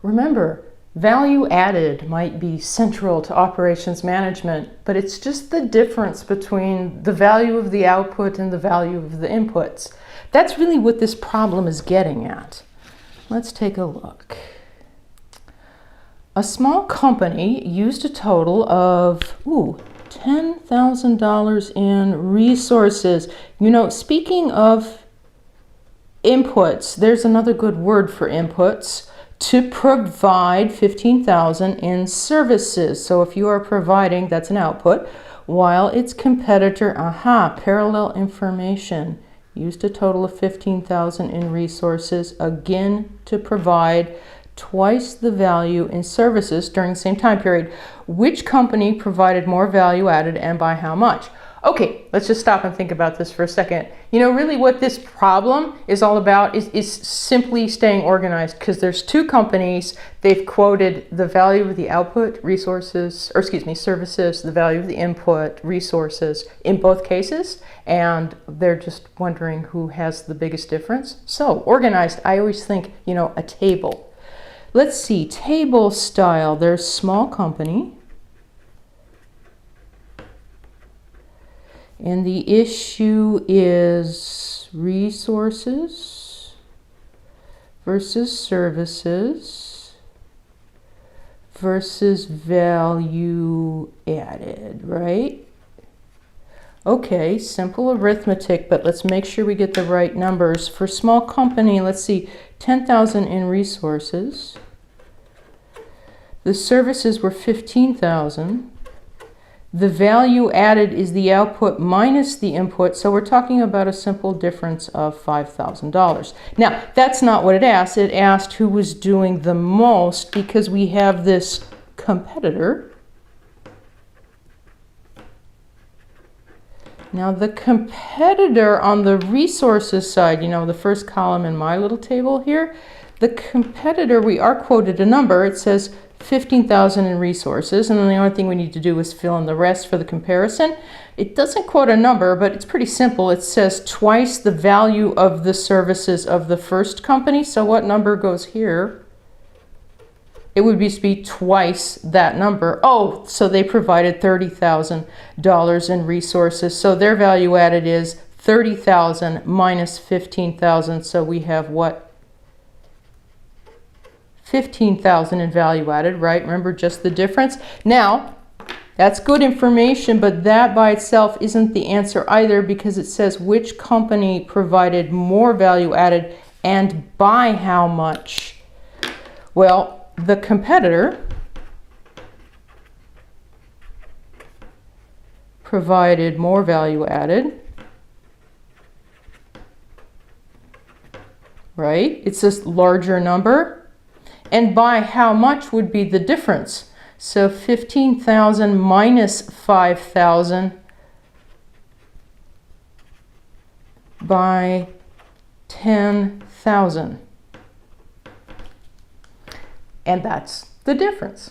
Remember, value added might be central to operations management, but it's just the difference between the value of the output and the value of the inputs. That's really what this problem is getting at. Let's take a look. A small company used a total of $10,000 in resources. You know, speaking of inputs, there's another good word for inputs, to provide $15,000 in services. So if you are providing, that's an output, while its competitor, parallel information, used a total of $15,000 in resources, again to provide twice the value in services during the same time period. Which company provided more value added and by how much? Okay, let's just stop and think about this for a second. You know, really what this problem is all about is simply staying organized, because there's two companies. They've quoted the value of the output, resources, or excuse me, services, the value of the input, resources, in both cases, and they're just wondering who has the biggest difference. So, organized, I always think, you know, a table. Let's see, table style, there's small company. And the issue is resources versus services versus value added, right? Okay, simple arithmetic, but let's make sure we get the right numbers. For small company, let's see, 10,000 in resources. The services were 15,000. The value added is the output minus the input, so we're talking about a simple difference of $5,000. Now, that's not what it asked. It asked who was doing the most, because we have this competitor. Now, the competitor on the resources side, you know, the first column in my little table here, the competitor, we are quoted a number. It says 15,000 in resources, and then the only thing we need to do is fill in the rest for the comparison. It doesn't quote a number, but it's pretty simple. It says twice the value of the services of the first company. So what number goes here? It would be twice that number. Oh, so they provided $30,000 in resources. So their value added is 30,000 minus 15,000. So we have what? 15,000 in value added, right? Remember just the difference? Now, that's good information, but that by itself isn't the answer either, because it says which company provided more value added and by how much. Well, the competitor provided more value added, right? It's a larger number. And by how much would be the difference? So 15,000 minus 5,000 by 10,000. And that's the difference.